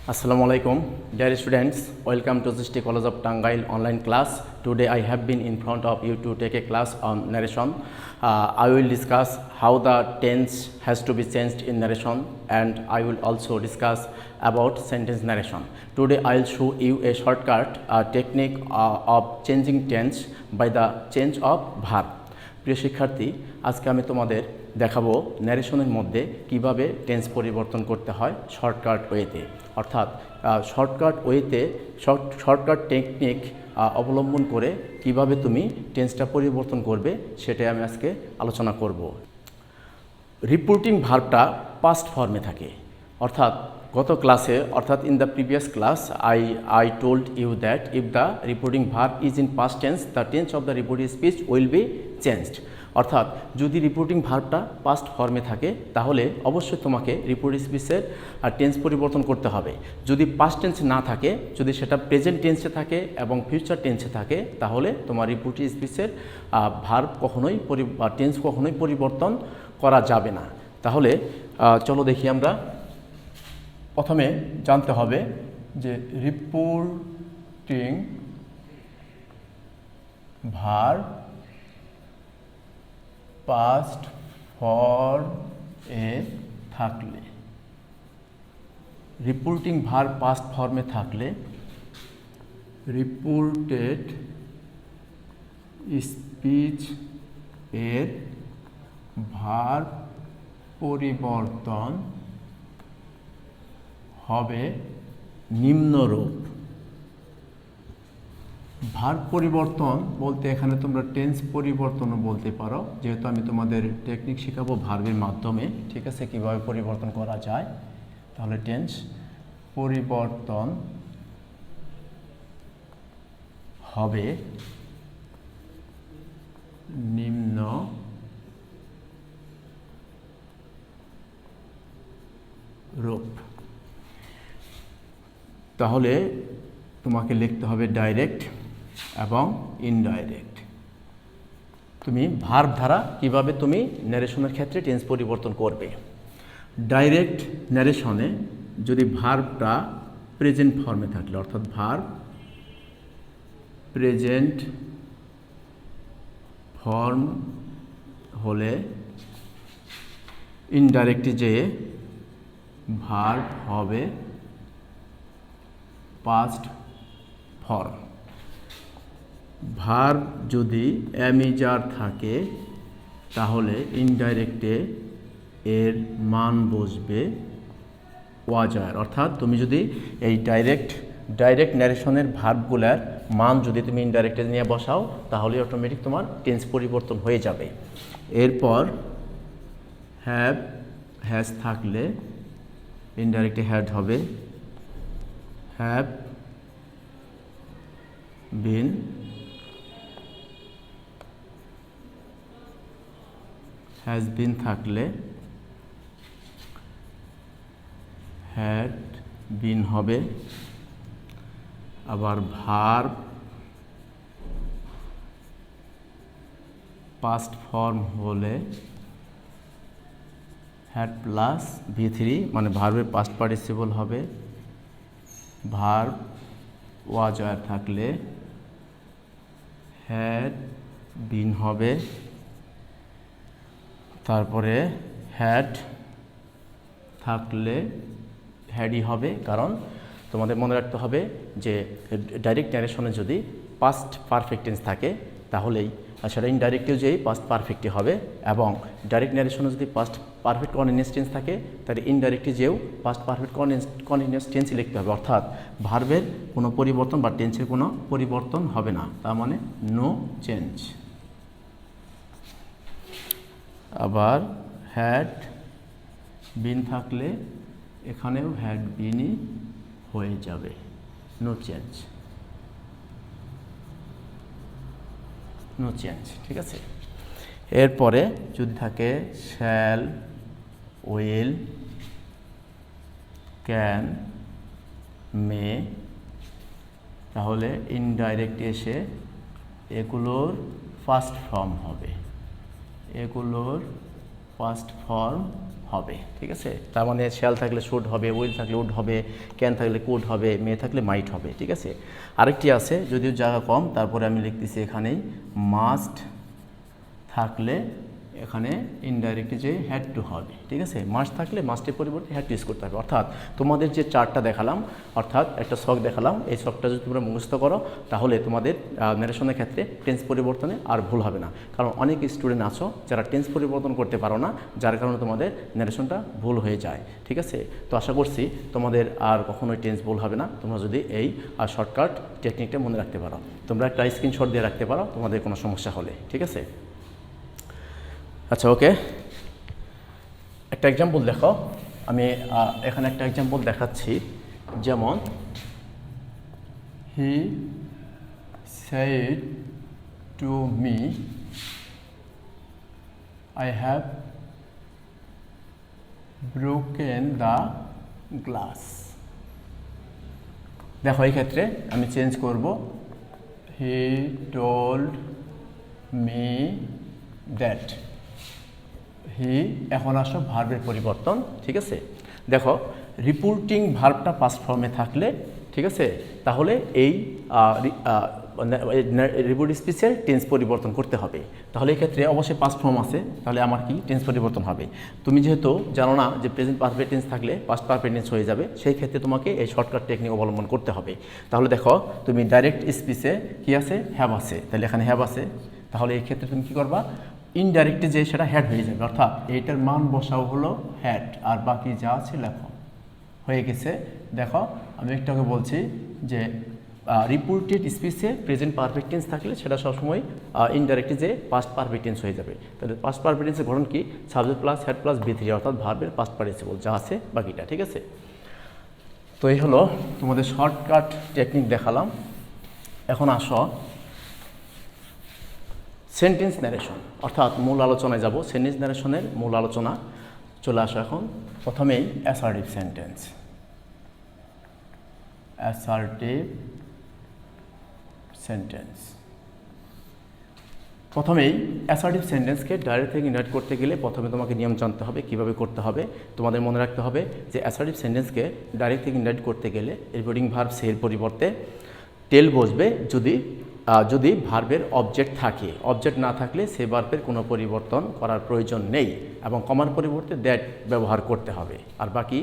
Assalamu alaikum, dear students. Welcome to City College of Tangail online class. Today I have been in front of you to take a class on narration. I will discuss how the tense has to be changed in narration, and I will also discuss about sentence narration. Today I will show you a shortcut technique of changing tense by the change of verb. প্রিয় শিক্ষার্থী, আজকে আমি তোমাদের দেখাবো ন্যারেশনের মধ্যে কিভাবে tense পরিবর্তন করতে হয় শর্টকাট ওয়েতে, অর্থাৎ শর্টকাট টেকনিক অবলম্বন করে কিভাবে তুমি টেন্সটা পরিবর্তন করবে সেটাই আমি আজকে আলোচনা করব। রিপোর্টিং ভার্বটা পাস্ট ফর্মে থাকে, অর্থাৎ গত ক্লাসে in the previous class I told you that if the reporting verb is in past tense, the tense of the reported speech will be changed. অর্থাৎ যদি রিপোর্টিং ভার্বটা পাস্ট ফর্মে থাকে তাহলে অবশ্যই তোমাকে রিপোর্টেড স্পিচের টেন্স পরিবর্তন করতে হবে। যদি পাস্ট টেন্স না থাকে, যদি সেটা প্রেজেন্ট টেন্সে থাকে এবং ফিউচার টেন্সে থাকে, তাহলে তোমার রিপোর্টেড স্পিচের ভার্ব টেন্স কখনোই পরিবর্তন করা যাবে না। তাহলে চলো দেখি আমরা। প্রথমে জানতে হবে যে রিপোর্টিং ভার্ব পাস্ট ফর্মে থাকলে, রিপোর্টিং ভার্ব পাস্ট ফর্মে থাকলে রিপোর্টেড স্পিচ এর ভার্ব পরিবর্তন হবে নিম্নরূপ। ভার্ব পরিবর্তন বলতে এখানে তোমরা টেন্স পরিবর্তনও বলতে পারো, যেহেতু আমি তোমাদের টেকনিক শেখাবো ভার্বের মাধ্যমে, ঠিক আছে, কিভাবে পরিবর্তন করা যায়। তাহলে টেন্স পরিবর্তন হবে নিম্ন রূপ। তাহলে তোমাকে লিখতে হবে ডাইরেক্ট এবং ইনডাইরেক্ট। তুমি ভার্ব দ্বারা কিভাবে তুমি ন্যারেশনের ক্ষেত্রে টেন্স পরিবর্তন করবে। ডাইরেক্ট ন্যারেশনে যদি ভার্বটা প্রেজেন্ট ফর্মে থাকলে, অর্থাৎ ভার্ব প্রেজেন্ট ফর্ম হলে ইনডাইরেক্টে যেয়ে ভার্ব হবে পাস্ট ফর্ম। ভার্ব যদি অ্যামিজার থাকে তাহলে ইনডাইরেক্টে এর মান বসবে ওয়াজার। অর্থাৎ তুমি যদি এই ডাইরেক্ট ন্যারেশনের ভার্বগুলার মান যদি তুমি ইনডাইরেক্টে নিয়ে বসাও তাহলে অটোমেটিক তোমার টেন্স পরিবর্তন হয়ে যাবে। এরপর হ্যাজ থাকলে ইনডাইরেক্টে হ্যাড হবে হ্যাভ বিন, হ্যাজ বিন থাকলে হ্যাড বিন হবে। আবার ভার্ব পাস্ট ফর্ম হলে হ্যাড প্লাস V3, মানে ভার্বের পাস্ট পার্টিসিপল হবে। ভার্ব ওয়াজার থাকলে হ্যাড বিন হবে। তারপরে হ্যাড থাকলে হ্যাডই হবে, কারণ তোমাদের মনে রাখতে হবে যে ডাইরেক্ট ন্যারেশনে যদি পাস্ট পারফেক্ট টেন্স থাকে তাহলেই সেটা ইনডাইরেক্টেও যেই পাস্ট পারফেক্টই হবে, এবং ডাইরেক্ট ন্যারেশনে যদি পাস্ট পারফেক্ট কন্টিনিউয়াস টেন্স থাকে তাহলে ইনডাইরেক্টলি যেও পাস্ট পারফেক্ট কন্টিনিউয়াস টেন্সই লিখতে হবে। অর্থাৎ ভার্বের কোনো পরিবর্তন বা টেন্সের কোনো পরিবর্তন হবে না, তার মানে নো চেঞ্জ। আবার হ্যাড বিন থাকলে এখানেও হ্যাড বিনই হয়ে যাবে, নো চেঞ্জ, ঠিক আছে। এরপরে যদি থাকে শ্যাল, উইল, ক্যান, মে, তাহলে ইনডাইরেক্ট এসে এগুলোর ফার্স্ট ফর্ম হবে, হবে, ঠিক আছে। তার মানে শ্যাল থাকলে শুড হবে, উইল থাকলে উড হবে, ক্যান থাকলে কুড হবে, মে থাকলে মাইট হবে, ঠিক আছে। আরেকটি আছে, যদিও জায়গা কম, তারপরে আমি লিখতেছি এখানেই মাস্ট থাকলে এখানে ইনডাইরেক্ট যে হ্যাড টু হবে, ঠিক আছে। মাস্ট থাকলে মাস্টের পরিবর্তে হ্যাড টু ইউজ করতে হবে। অর্থাৎ তোমাদের যে চার্টটা দেখালাম, অর্থাৎ একটা শখ দেখালাম, এই শখটা যদি তোমরা মুখস্থ করো তাহলে তোমাদের ন্যারেশনের ক্ষেত্রে টেন্স পরিবর্তনে আর ভুল হবে না। কারণ অনেক স্টুডেন্ট আছো যারা টেন্স পরিবর্তন করতে পারো না, যার কারণে তোমাদের ন্যারেশনটা ভুল হয়ে যায়, ঠিক আছে। তো আশা করছি তোমাদের আর কখনোই টেন্স ভুল হবে না, তোমরা যদি এই শর্টকাট টেকনিকটা মনে রাখতে পারো। তোমরা একটা স্ক্রিনশট দিয়ে রাখতে পারো তোমাদের কোনো সমস্যা হলে, ঠিক আছে। আচ্ছা, ওকে, একটা এক্সাম্পল দেখো। আমি এখানে একটা এক্সাম্পল দেখাচ্ছি, যেমন হি said to me I have broken the glass। দেখো এই ক্ষেত্রে আমি চেঞ্জ করব, হি told me that। হি এখন আসো ভার্বের পরিবর্তন, ঠিক আছে। দেখো রিপোর্টিং ভার্বটা পাস্ট ফর্মে থাকলে, ঠিক আছে, তাহলে এই রিপোর্ট স্পিচের টেন্স পরিবর্তন করতে হবে। তাহলে এই ক্ষেত্রে অবশ্যই পাস্ট ফর্ম আছে, তাহলে আমার কি টেন্স পরিবর্তন হবে। তুমি যেহেতু জানো না যে প্রেজেন্ট পারফেক্ট টেন্স থাকলে পাস্ট পারফেক্ট টেন্স হয়ে যাবে, সেই ক্ষেত্রে তোমাকে এই শর্টকাট টেকনিক অবলম্বন করতে হবে। তাহলে দেখো তুমি ডাইরেক্ট স্পিচে কি আছে, হ্যাভ আছে, তাহলে এখানে হ্যাভ আছে, তাহলে এই ক্ষেত্রে তুমি কী করবা, ইনডাইরেক্টে যে সেটা হ্যাড হয়ে যাবে, অর্থাৎ এইটার মান বসাও হলো হ্যাড, আর বাকি যা আছে লেখো, হয়ে গেছে। দেখো আমি একটাকে বলছি যে রিপোর্টেড স্পিচে প্রেজেন্ট পারফেক্ট টেন্স থাকলে সেটা সবসময় ইনডাইরেক্টলি যে পাস্ট পারফেক্ট টেন্স হয়ে যাবে। তাহলে পাস্ট পারফেক্ট টেন্সের গঠন কি, subject plus had plus V three, অর্থাৎ ভার্বের পাস্ট পার্টিসিপল যা আছে বাকিটা, ঠিক আছে। তো এই হলো তোমাদের শর্টকাট টেকনিক দেখালাম। এখন আসো সেন্টেন্স ন্যারেশন, অর্থাৎ মূল আলোচনায় যাব। সেন্টেন্স ন্যারেশনের মূল আলোচনা চলে আসো এখন। প্রথমেই অ্যাসার্টিভ সেন্টেন্স। অ্যাসার্টিভ সেন্টেন্স, প্রথমেই অ্যাসার্টিভ সেন্টেন্সকে ডাইরেক্ট থেকে ইনডাইরেক্ট করতে গেলে প্রথমে তোমাকে নিয়ম জানতে হবে, কীভাবে করতে হবে। তোমাদের মনে রাখতে হবে যে অ্যাসার্টিভ সেন্টেন্সকে ডাইরেক্ট থেকে ইনডাইরেক্ট করতে গেলে রিপোর্টিং ভার্ব সের পরিবর্তে টেল বসবে যদি ভার্বের অবজেক্ট থাকে। অবজেক্ট না থাকলে সে ভার্বের কোনো পরিবর্তন করার প্রয়োজন নেই, এবং কমার পরিবর্তে দ্যাট ব্যবহার করতে হবে। আর বাকি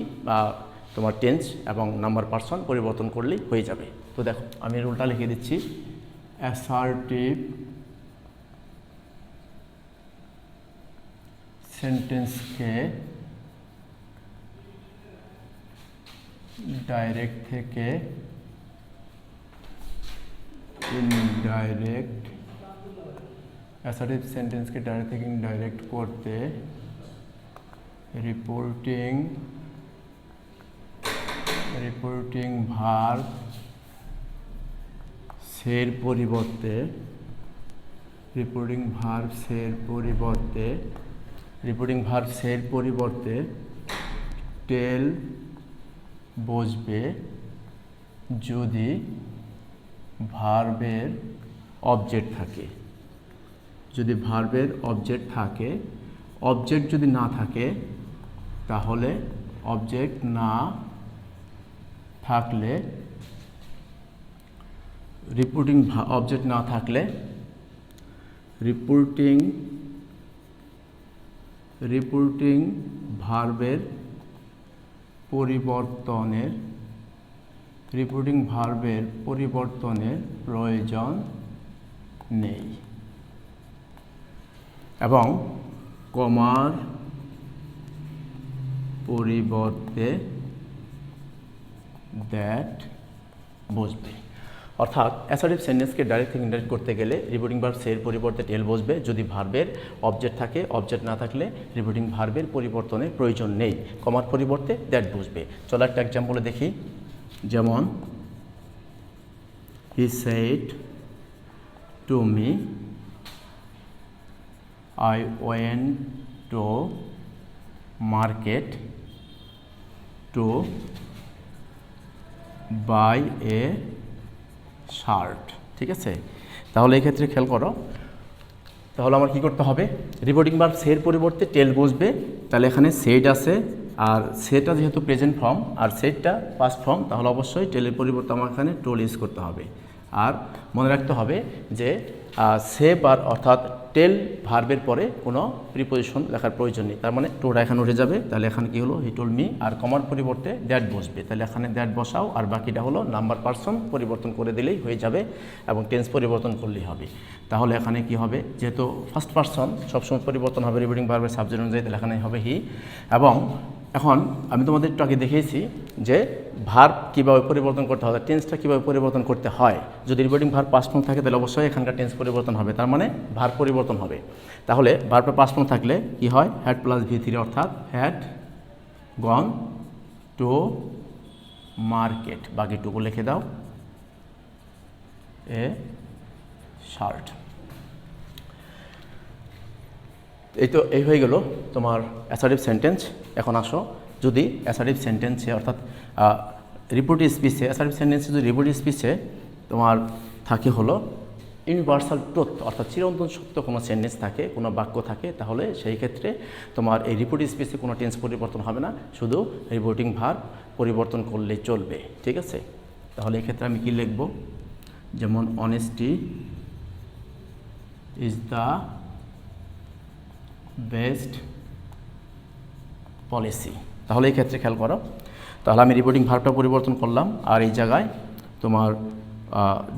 তোমার টেন্স এবং নাম্বার পারসন পরিবর্তন করলেই হয়ে যাবে। তো দেখো আমি রুলটা লিখে দিচ্ছি, অ্যাসার্টিভ সেন্টেন্সকে ডাইরেক্ট থেকে ইনডাইরেক্ট, অ্যাসার্টিভ সেন্টেন্সকে ডাইরেক্ট থেকে ইনডাইরেক্ট করতে রিপোর্টিং ভার্ব সের পরিবর্তে টেল বসবে যদি ভার্বের অবজেক্ট থাকে। অবজেক্ট যদি না থাকে তাহলে অবজেক্ট না থাকলে রিপোর্টিং ভার্বের পরিবর্তনের প্রয়োজন নেই, এবং কমার পরিবর্তে দ্যাট বসবে। অর্থাৎ অ্যাসার্টিভ সেন্টেন্সকে ডাইরেক্ট থেকে ইনডাইরেক্ট করতে গেলে রিপোর্টিং ভার্ব সের পরিবর্তে টেল বসবে যদি ভার্বের অবজেক্ট থাকে। অবজেক্ট না থাকলে রিপোর্টিং ভার্বের পরিবর্তনের প্রয়োজন নেই, কমার পরিবর্তে দ্যাট বসবে। চলো একটা এক্সাম্পলে দেখি, যেমন he said to me I went to market to buy a shirt। ঠিক আছে, তাহলে এই ক্ষেত্রে খেয়াল করো, তাহলে আমার কি করতে হবে, রিপোর্টিং ভার্ব সের পরিবর্তে টেল বসবে। তাহলে এখানে সেট আছে, আর সেটা যেহেতু প্রেজেন্ট ফর্ম আর সেটটা পাস্ট ফর্ম, তাহলে অবশ্যই টেলের পরিবর্তে আমার এখানে টোল ইউজ করতে হবে। আর মনে রাখতে হবে যে সেভ আর অর্থাৎ টেল ভার্বের পরে কোনো প্রিপোজিশন লেখার প্রয়োজন নেই। তার মানে টোটা এখানে উঠে যাবে। তাহলে এখানে কি হলো, হি টোল্ড মি, আর কমার পরিবর্তে দ্যাট বসবে। তাহলে এখানে দ্যাট বসাও, আর বাকিটা হলো নাম্বার পার্সন পরিবর্তন করে দিলেই হয়ে যাবে এবং টেন্স পরিবর্তন করলেই হবে। তাহলে এখানে কি হবে, যেহেতু ফার্স্ট পার্সন সবসময় পরিবর্তন হবে রিপিটিং ভার্বের সাবজেক্ট অনুযায়ী, তাহলে এখানে হবে হি। এবং এখন আমি তোমাদের একটু আগে দেখিয়েছি যে ভার্ব কীভাবে পরিবর্তন করতে হয়, টেন্সটা কীভাবে পরিবর্তন করতে হয়। যদি রিপিটিং ভার্ব পাস্ট ফর্ম থাকে তাহলে অবশ্যই এখানকার টেন্স পরিবর্তন হবে, তার মানে ভার্ব পরিবর্তন হবে। তাহলে ভার্বের পাস্ট ফর্ম থাকলে কি হয়, হ্যাড প্লাস V3, অর্থাৎ হ্যাড গন টু মার্কেট। বাকিটুকু লিখে দাও, এ শার্ট। এই হয়ে গেল তোমার অ্যাসার্টিভ সেন্টেন্স। এখন আসো, যদি অ্যাসার্টিভ সেন্টেন্সে অর্থাৎ রিপোর্টিভ স্পিচে, অ্যাসার্টিভ সেন্টেন্সে যদি রিপোর্টিভ স্পিচে তোমার থাকে হলো ইউনিভার্সাল ট্রুথ, অর্থাৎ চিরন্তন সত্য কোনো সেন্টেন্স থাকে, কোনো বাক্য থাকে, তাহলে সেই ক্ষেত্রে তোমার এই রিপোর্টিভ স্পিচে কোনো টেন্স পরিবর্তন হবে না, শুধু রিপোর্টিং ভার্ব পরিবর্তন করলেই চলবে। ঠিক আছে, তাহলে এই ক্ষেত্রে আমি কি লিখব, যেমন honesty is the best policy. তাহলে এই ক্ষেত্রে খেয়াল করো, তাহলে আমি রিপোর্টিং ভার্বটা পরিবর্তন করলাম, আর এই জায়গায় তোমার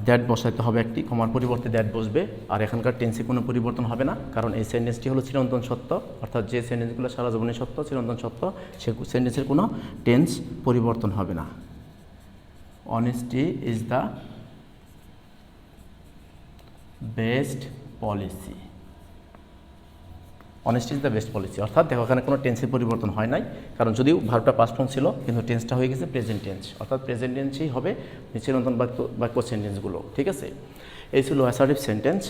দ্যাট বসাইতে হবে একটি, কমার পরিবর্তে দ্যাট বসবে। আর এখানকার টেন্সে কোনো পরিবর্তন হবে না, কারণ এই সেন্টেন্সটি হলো চিরন্তন সত্য, অর্থাৎ যে সেন্টেন্সগুলো সারা জীবনে সত্য, চিরন্তন সত্য, সে সেন্টেন্সের কোনো টেন্স পরিবর্তন হবে না। Honesty is the best policy. Honesty is the best policy, অর্থাৎ দেখো এখানে কোনো টেন্সের পরিবর্তন হয় নাই, কারণ যদিও ভার্বটা পাস্ট ফর্ম ছিল কিন্তু টেন্সটা হয়ে গেছে প্রেজেন্ট টেন্স, অর্থাৎ প্রেজেন্ট টেন্সই হবে চিরন্তন বাক্য সেন্টেন্সগুলো। ঠিক আছে, এই ছিল অ্যাসার্টিভ সেন্টেন্স।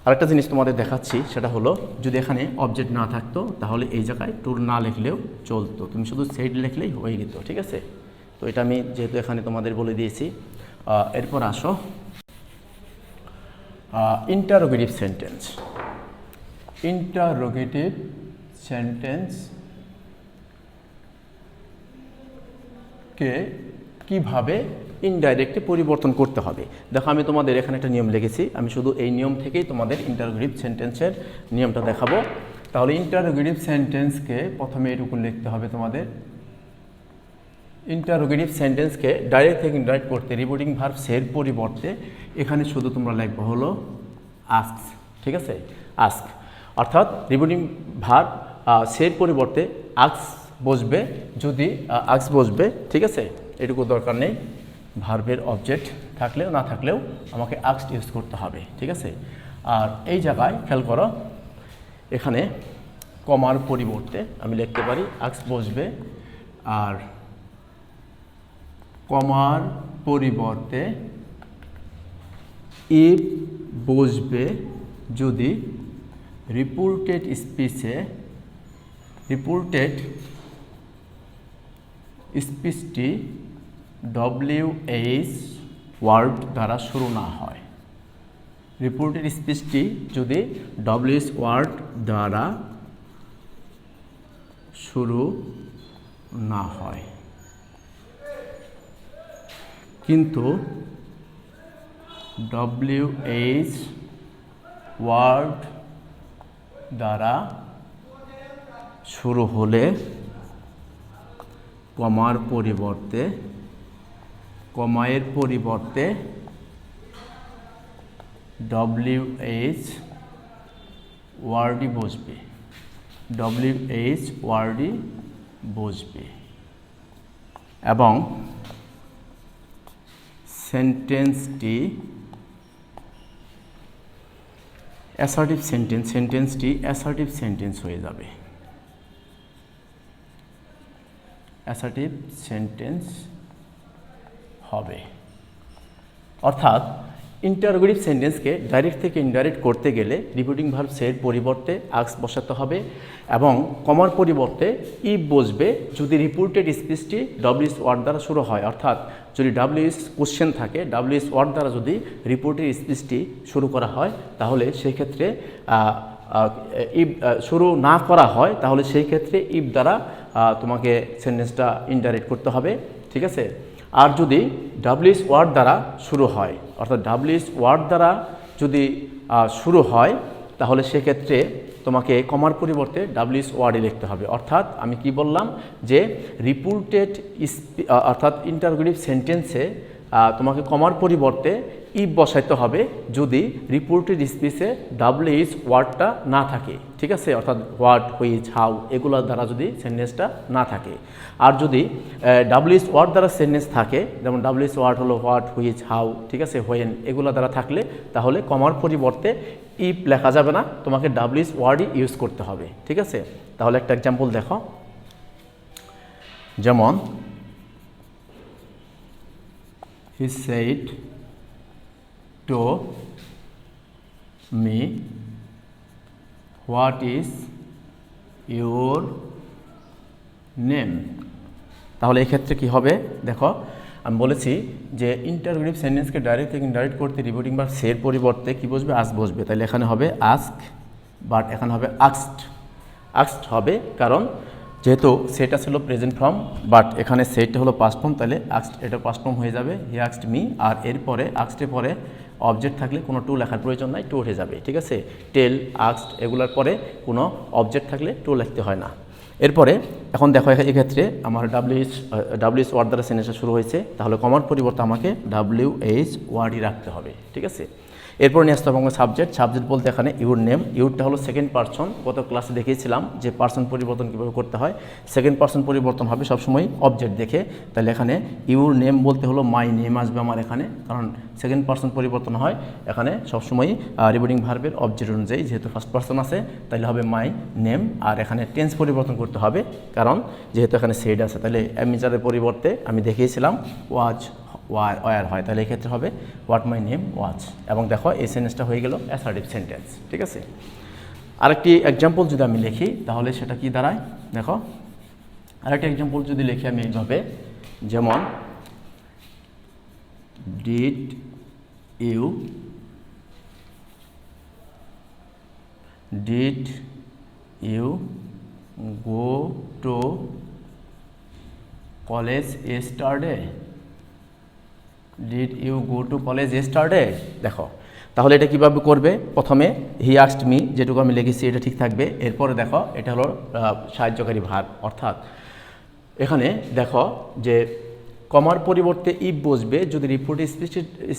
আরেকটা জিনিস তোমাদের দেখাচ্ছি, সেটা হলো যদি এখানে অবজেক্ট না থাকতো তাহলে এই জায়গায় টুল না লিখলেও চলতো, তুমি শুধু সেট লিখলেই হয়ে যেত। ঠিক আছে, তো এটা আমি যেহেতু এখানে তোমাদের বলে দিয়েছি। এরপর আসো ইন্টারোগেটিভ সেন্টেন্স। ইন্টারোগেটিভ সেন্টেন্সকে কিভাবে ইনডাইরেক্টে পরিবর্তন করতে হবে। দেখো আমি তোমাদের এখানে একটা নিয়ম লিখেছি, আমি শুধু এই নিয়ম থেকেই তোমাদের ইন্টারোগেটিভ সেন্টেন্সের নিয়মটা দেখাবো। তাহলে ইন্টারোগেটিভ সেন্টেন্সকে প্রথমে এটুকু লিখতে হবে তোমাদের। ইন্টারোগেটিভ সেন্টেন্সকে ডাইরেক্ট থেকে ইনডাইরেক্ট করতে রিপোর্টিং ভার্ব সের পরিবর্তে এখানে শুধু তোমরা লিখবে হলো আস্ক। ঠিক আছে, আস্ক, অর্থাৎ রিপোর্টিং ভার্ব সের পরিবর্তে আস্ক বসবে, যদি আস্ক বসবে। ঠিক আছে, এটুকু দরকার নেই, ভার্বের অবজেক্ট থাকলেও না থাকলেও আমাকে আস্ক ইউজ করতে হবে। ঠিক আছে, আর এই জায়গায় খেয়াল করো, এখানে কমার পরিবর্তে আমি লিখতে পারি আস্ক বসবে, আর কমার পরিবর্তে ইফ বসবে যদি রিপোর্টেড স্পিচটি WH ওয়ার্ড দ্বারা শুরু না হয়। রিপোর্টেড স্পিচটি যদি WH ওয়ার্ড দ্বারা শুরু না হয়, কিন্তু WH ওয়ার্ড দ্বারা শুরু হলে কমায়ের পরিবর্তে WH ওয়ার্ডই বসবে, WH ওয়ার্ডই বসবে। এবং সেন্টেন্সটি অ্যাসার্টিভ সেন্টেন্স হয়ে যাবে, অ্যাসার্টিভ সেন্টেন্স হবে। অর্থাৎ ইন্টারোগেটিভ সেন্টেন্সকে ডাইরেক্ট থেকে ইনডাইরেক্ট করতে গেলে রিপিটিং ভার্ব সের পরিবর্তে আস্ক বসাতে হবে এবং কমার পরিবর্তে ইফ বসবে যদি রিপোর্টেড স্পিচটি ডব্লিউএস ওয়ার্ড দ্বারা শুরু হয়, অর্থাৎ যদি ডব্লিউএস কোশ্চেন থাকে ডব্লিউএস ওয়ার্ড দ্বারা যদি রিপোর্টেড স্পিচটি শুরু করা হয় তাহলে সেই ক্ষেত্রে ইফ শুরু না করা হয় তাহলে সেই ক্ষেত্রে ইফ দ্বারা তোমাকে সেন্টেন্সটা ইনডাইরেক্ট করতে হবে, ঠিক আছে। আর যদি ডব্লিউএস ওয়ার্ড দ্বারা শুরু হয়, অর্থাৎ ডব্লিউএস ওয়ার্ড দ্বারা যদি শুরু হয় তাহলে সেক্ষেত্রে তোমাকে কমার পরিবর্তে ডব্লিউএস ওয়ার্ডই লিখতে হবে। অর্থাৎ আমি কি বললাম যে রিপোর্টেড অর্থাৎ ইন্টারোগেটিভ সেন্টেন্সে তোমাকে কমার পরিবর্তে ইফ বসাইতে হবে যদি রিপোর্টেড স্পিচে ডব্লিউএস ওয়ার্ডটা না থাকে, ঠিক আছে, অর্থাৎ হোয়াট, হুইচ, হাউ এগুলোর দ্বারা যদি সেন্টেন্সটা না থাকে। আর যদি ডব্লিউএস ওয়ার্ড দ্বারা সেন্টেন্স থাকে, যেমন ডব্লিউএস ওয়ার্ড হলো হোয়াট, হুইচ, হাউ, ঠিক আছে, হোয়েন এগুলো দ্বারা থাকলে তাহলে কমার পরিবর্তে ইফ লেখা যাবে না, তোমাকে ডব্লিউএস ওয়ার্ডই ইউজ করতে হবে, ঠিক আছে। তাহলে একটা এক্সাম্পল দেখো, যেমন he said to me what is your name। তাহলে এই ক্ষেত্রে কি হবে দেখো, আমি বলেছি যে ইন্টারোগেটিভ সেন্টেন্সকে ডাইরেক্ট থেকে ইনডাইরেক্ট করতে রিপিটিং ভার্ব সের পরিবর্তে কি বসবে, আস্ক বসবে। তাহলে এখানে হবে আস্ক, বাট এখানে হবে আস্কড। আস্কড হবে কারণ যেহেতু সেটা ছিল প্রেজেন্ট ফর্ম, বাট এখানে সেটা হলো পাস্ট ফর্ম, তাহলে আস্কড এটা পাস্ট ফর্ম হয়ে যাবে, হি আস্কড মি। আর এরপরে আস্কডের পরে অবজেক্ট থাকলে কোনো টু লেখার প্রয়োজন নাই, টু উঠে যাবে, ঠিক আছে। টেল, আস্কড এগুলোর পরে কোনো অবজেক্ট থাকলে টু লিখতে হয় না। এরপরে এখন দেখো এক্ষেত্রে আমার ডব্লিউএস ওয়ার্ড দ্বারা সেন্টেন্সটা শুরু হয়েছে, তাহলে কমার পরিবর্তে আমাকে ডব্লিউএইচ ওয়ার্ডই রাখতে হবে, ঠিক আছে। এরপর নিয়ে আসতে হবে সাবজেক্ট। সাবজেক্ট বলতে এখানে ইউর নেম, ইউরটা হলো সেকেন্ড পারসন, গত ক্লাসে দেখিয়েছিলাম যে পারসন পরিবর্তন কীভাবে করতে হয়। সেকেন্ড পারসন পরিবর্তন হবে সবসময় অবজেক্ট দেখে, তাহলে এখানে ইউর নেম বলতে হলো মাই নেম আসবে আমার এখানে, কারণ সেকেন্ড পারসন পরিবর্তন হয় এখানে সবসময় রিপিটিং ভার্বের অবজেক্ট অনুযায়ী, যেহেতু ফার্স্ট পারসন আছে তাহলে হবে মাই নেম। আর এখানে টেন্স পরিবর্তন করতে হবে কারণ যেহেতু এখানে সেড আছে, তাহলে অ্যামিজারের পরিবর্তে আমি দেখিয়েছিলাম ওয়াজ ওয়ার হয়, তাহলে এই ক্ষেত্রে হবে হোয়াট মাই নেম ওয়াজ। এবং দেখো এই সেন্টেন্সটা হয়ে গেল অ্যাসার্টিভ সেন্টেন্স, ঠিক আছে। আরেকটি এক্সাম্পল যদি আমি লিখি তাহলে সেটা কি দাঁড়ায় দেখো, আরেকটি এক্সাম্পল যদি লিখি আমি এইভাবে, যেমন did you go to college yesterday? Did you go to college yesterday? দেখো তাহলে এটা কীভাবে করবে, প্রথমে হি আস্কড মি যেটুকু আমি লিখেছি এটা ঠিক থাকবে। এরপরে দেখো এটা হলো সাহায্যকারী ভার্ব, অর্থাৎ এখানে দেখো যে কমার পরিবর্তে ইফ বসবে যদি রিপোর্ট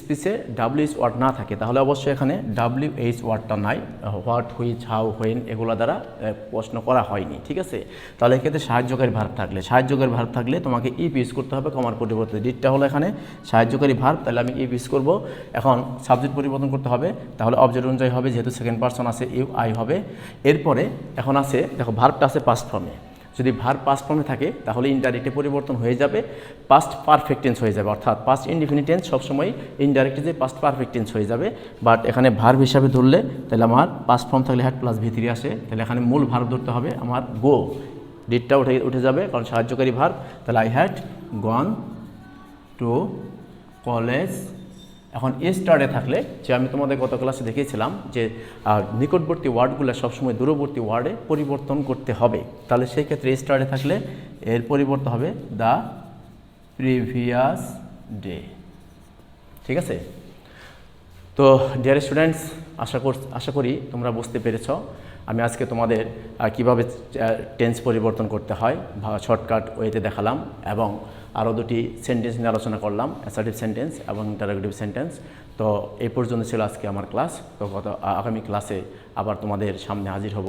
স্পিচে ডব্লিউএস ওয়ার্ড না থাকে, তাহলে অবশ্যই এখানে ডব্লিউএইচ ওয়ার্ডটা নাই, হোয়াট, হুইচ, হাউ, হোয়েন এগুলো দ্বারা প্রশ্ন করা হয়নি, ঠিক আছে। তাহলে এক্ষেত্রে সাহায্যকারী ভার্ব থাকলে তোমাকে ইফ ইউজ করতে হবে কমার পরিবর্তে। ডিডটা হলো এখানে সাহায্যকারী ভার্ব, তাহলে আমি ইফ ইউজ করবো। এখন সাবজেক্ট পরিবর্তন করতে হবে, তাহলে অবজেক্ট অনুযায়ী হবে, যেহেতু সেকেন্ড পারসন আছে ইউ আই হবে। এরপরে এখন আছে দেখো ভার্বটা আছে পাস্ট ফর্মে, যদি ভার্ব পাস্ট ফর্মে থাকে তাহলে ইনডাইরেক্টে পরিবর্তন হয়ে যাবে, পাস্ট পারফেক্ট টেন্স হয়ে যাবে, অর্থাৎ পাস্ট ইনডিফিনিট টেন্স সবসময় ইনডাইরেক্টে যে পাস্ট পারফেক্ট টেন্স হয়ে যাবে। বাট এখানে ভার্ব হিসাবে ধরলে তাহলে আমার পাস্ট ফর্ম থাকলে হ্যাড প্লাস ভি3 আসে, তাহলে এখানে মূল ভার্ব ধরতে হবে আমার গো, ডিডটা উঠে যাবে কারণ সাহায্যকারী ভার্ব, তাহলে I had gone to college. এখন yesterday থাকলে যে আমি তোমাদের গত ক্লাসে দেখিয়েছিলাম যে নিকটবর্তী ওয়ার্ডগুলো সবসময় দূরবর্তী ওয়ার্ডে পরিবর্তন করতে হবে, তাহলে সেই ক্ষেত্রে yesterday থাকলে এর পরিবর্তন হবে দ্য প্রিভিয়াস ডে, ঠিক আছে। তো ডিয়ার স্টুডেন্টস, আশা করি তোমরা বুঝতে পেরেছ আমি আজকে তোমাদের কিভাবে টেন্স পরিবর্তন করতে হয় শর্টকাট ওয়েতে দেখালাম, এবং আরও দুটি সেন্টেন্স নিয়ে আলোচনা করলাম, অ্যাসার্টিভ সেন্টেন্স এবং ইন্টারোগেটিভ সেন্টেন্স। তো এই পর্যন্ত ছিল আজকে আমার ক্লাস। তো আগামী ক্লাসে আবার তোমাদের সামনে হাজির হব।